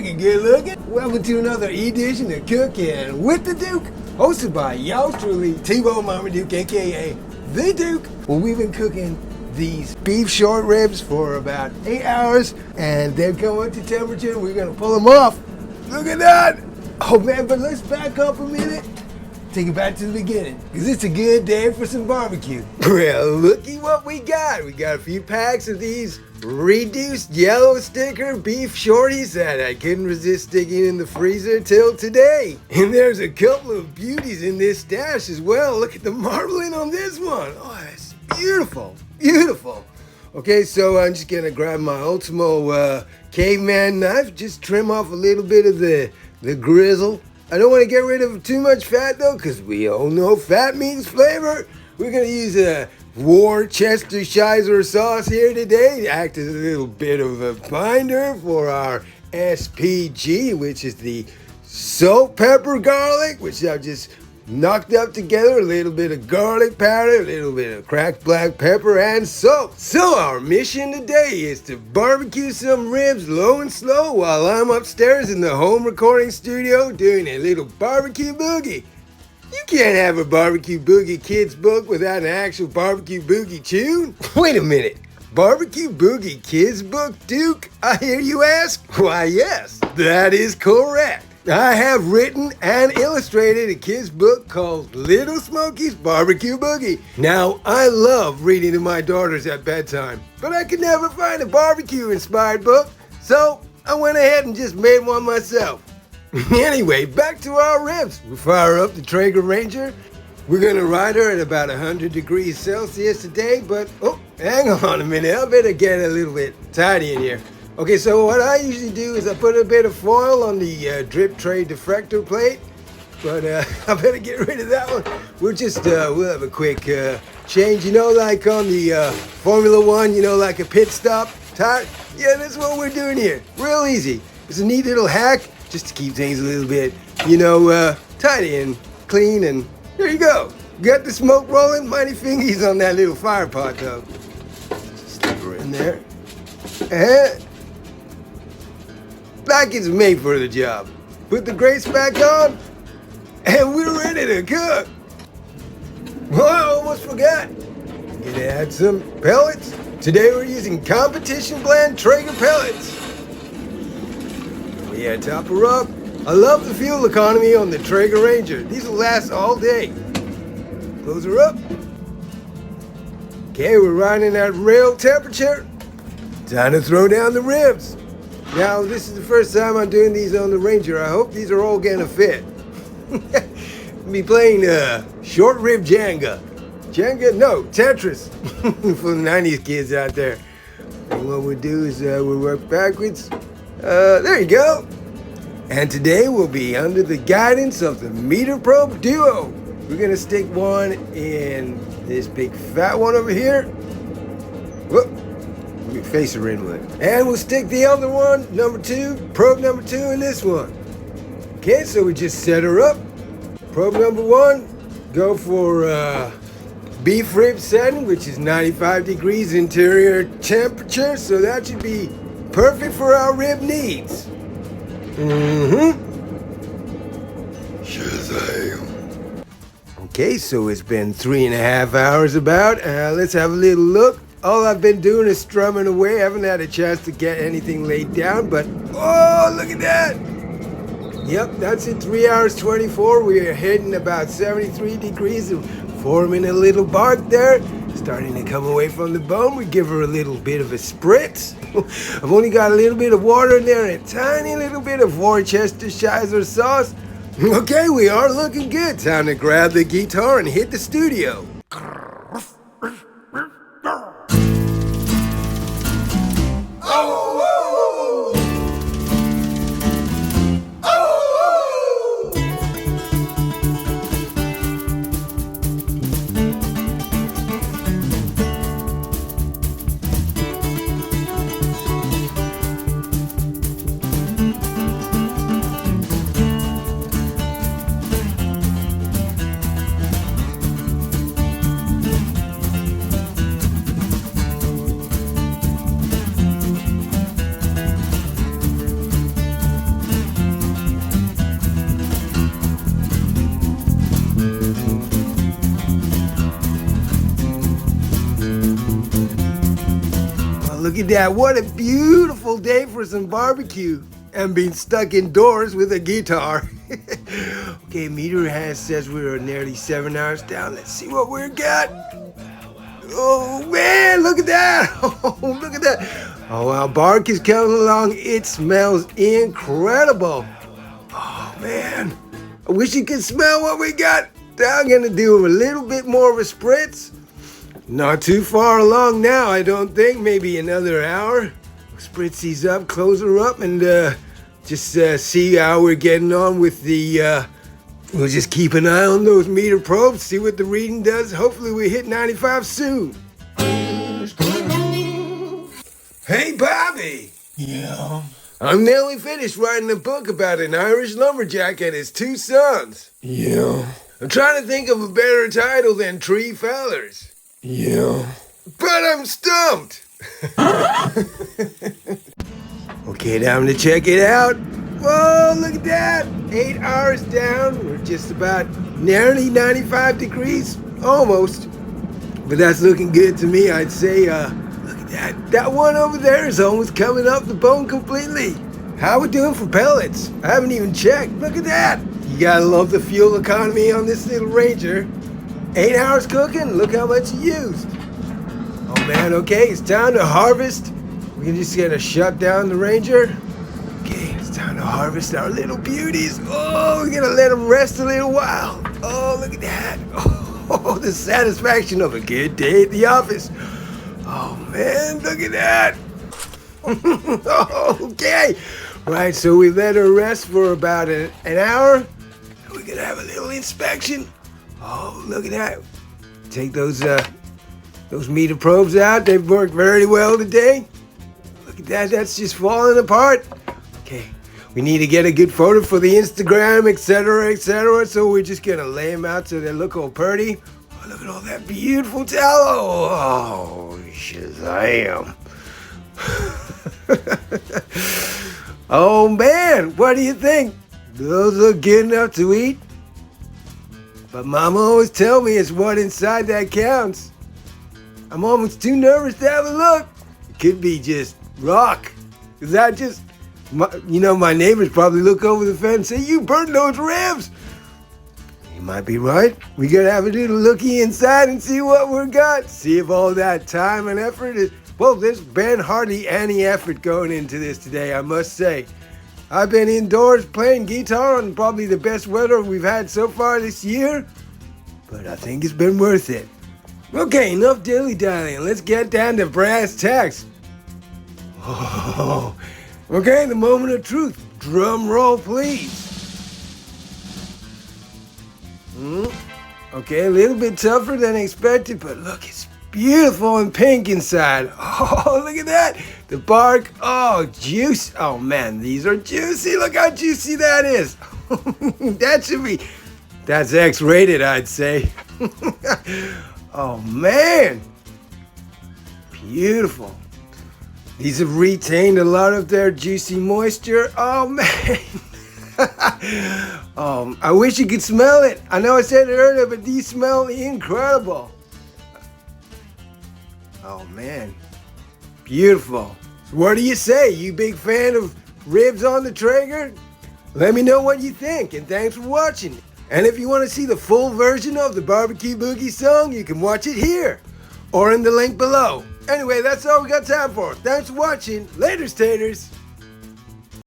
looking, good looking. Welcome to another edition of Cooking with the Duke, hosted by y'all truly, T-Bone Mama Duke, aka The Duke. Well, we've been cooking these beef short ribs for about 8 hours, and they've come up to temperature. We're gonna pull them off. Look at that. Oh man, but let's back up a minute. Take it back to the beginning, because it's a good day for some barbecue. Well, looky what we got. We got a few packs of these reduced yellow sticker beef shorties that I couldn't resist sticking in the freezer till today. And there's a couple of beauties in this stash as well. Look at the marbling on this one. Oh, that's beautiful, beautiful. Okay, so I'm just gonna grab my Ultimo caveman knife, just trim off a little bit of the grizzle. I don't want to get rid of too much fat though, because we all know fat means flavor. We're going to use a Worcestershire sauce here today to act as a little bit of a binder for our SPG, which is the salt, pepper, garlic, which I've just knocked up together. A little bit of garlic powder, a little bit of cracked black pepper, and salt. So our mission today is to barbecue some ribs low and slow while I'm upstairs in the home recording studio doing a little barbecue boogie. You can't have a barbecue boogie kids book without an actual barbecue boogie tune. Wait a minute. Barbecue Boogie Kids Book, Duke? I hear you ask? Why, yes, that is correct. I have written and illustrated a kid's book called Little Smokie's Barbecue Boogie. Now, I love reading to my daughters at bedtime, but I could never find a barbecue-inspired book, so I went ahead and just made one myself. Anyway, back to our ribs. We fire up the Traeger Ranger. We're gonna ride her at about 100 degrees Celsius today, but, oh, hang on a minute. I better get a little bit tidy in here. Okay, so what I usually do is I put a bit of foil on the drip tray deflector plate, but I better get rid of that one. We'll have a quick change, you know, like on the Formula One, you know, like a pit stop tire. Yeah, that's what we're doing here. Real easy. It's a neat little hack just to keep things a little bit, you know, tidy and clean, and there you go. Got the smoke rolling, mighty fingies on that little fire pot though. Just slip her in there. And like it's made for the job. Put the grates back on, and we're ready to cook. Oh, I almost forgot. Gonna add some pellets. Today we're using competition blend Traeger pellets. Yeah, top her up. I love the fuel economy on the Traeger Ranger. These will last all day. Close her up. Okay, we're riding at rail temperature. Time to throw down the ribs. Now, this is the first time I'm doing these on the Ranger. I hope these are all gonna fit. I'll be playing short rib Jenga. Jenga? No, Tetris. For the 90s kids out there. And what we'll do is we'll work backwards. There you go. And today we'll be under the guidance of the Meter Probe Duo. We're gonna stick one in this big fat one over here. Whoop. Let me face her in with it. And we'll stick the other one, probe number two in this one. Okay, so we just set her up. Probe number one, go for beef rib setting, which is 95 degrees interior temperature. So that should be perfect for our rib needs. Shazam. Okay, so it's been 3.5 hours about. Let's have a little look. All I've been doing is strumming away. I haven't had a chance to get anything laid down, but oh, look at that. Yep, that's in 3 hours 24. We are hitting about 73 degrees and forming a little bark there. Starting to come away from the bone. We give her a little bit of a spritz. I've only got a little bit of water in there and a tiny little bit of Worcestershire sauce. Okay, we are looking good. Time to grab the guitar and hit the studio. Look at that. What a beautiful day for some barbecue and being stuck indoors with a guitar. Okay, meter has says we're nearly 7 hours down. Let's see what we got. Oh man, look at that. Oh, look at that. Oh wow, bark is coming along. It smells incredible. Oh man, I wish you could smell what we got. I'm gonna do a little bit more of a spritz. Not too far along now, I don't think. Maybe another hour. Spritz these up, close her up, and just see how we're getting on with the. We'll just keep an eye on those meter probes, see what the reading does. Hopefully we hit 95 soon. Hey, Bobby. Yeah. I'm nearly finished writing a book about an Irish lumberjack and his 2 sons. Yeah. I'm trying to think of a better title than Tree Fellers. Yeah. But I'm stumped. Okay, time to check it out. Whoa, look at that. 8 hours down. We're just about nearly 95 degrees. Almost. But that's looking good to me, I'd say. Look at that. That one over there is almost coming up the bone completely. How we doing for pellets? I haven't even checked. Look at that. You gotta love the fuel economy on this little Ranger. 8 hours cooking. Look how much you used. Oh man, okay, it's time to harvest. We're just gonna shut down the Ranger. Okay, it's time to harvest our little beauties. Oh, we're gonna let them rest a little while. Oh, look at that. Oh, the satisfaction of a good day at the office. Oh man, look at that. Okay, right, so we let her rest for about an hour. We're gonna have a little inspection. Oh, look at that. Take those meter probes out. They've worked very well today. Look at that, that's just falling apart. Okay, we need to get a good photo for the Instagram, etc., etc. So we're just gonna lay them out so they look all pretty. Oh, look at all that beautiful tallow. Oh, shazam. Oh man, what do you think? Those look good enough to eat? But Mama always tell me it's what inside that counts. I'm almost too nervous to have a look. It could be just rock. Is that just, my neighbors probably look over the fence and say, you burned those ribs. You might be right. We gotta have a little looky inside and see what we got. See if all that time and effort is, well, there's been hardly any effort going into this today, I must say. I've been indoors playing guitar on probably the best weather we've had so far this year, but I think it's been worth it. Okay, enough dilly-dallying. Let's get down to brass tacks. Oh, okay, the moment of truth. Drum roll, please. Okay, a little bit tougher than expected, but look, it's beautiful and pink inside. Oh, look at that. The bark, oh, juice. Oh man, these are juicy. Look how juicy that is. That's X-rated, I'd say. Oh man, beautiful. These have retained a lot of their juicy moisture. Oh man. I wish you could smell it. I know I said it earlier, but these smell incredible. Oh man, beautiful. So what do you say? You big fan of ribs on the Traeger? Let me know what you think, and thanks for watching. And if you want to see the full version of the BBQ Boogie song, you can watch it here or in the link below. Anyway, that's all we got time for. Thanks for watching. Laters, taters.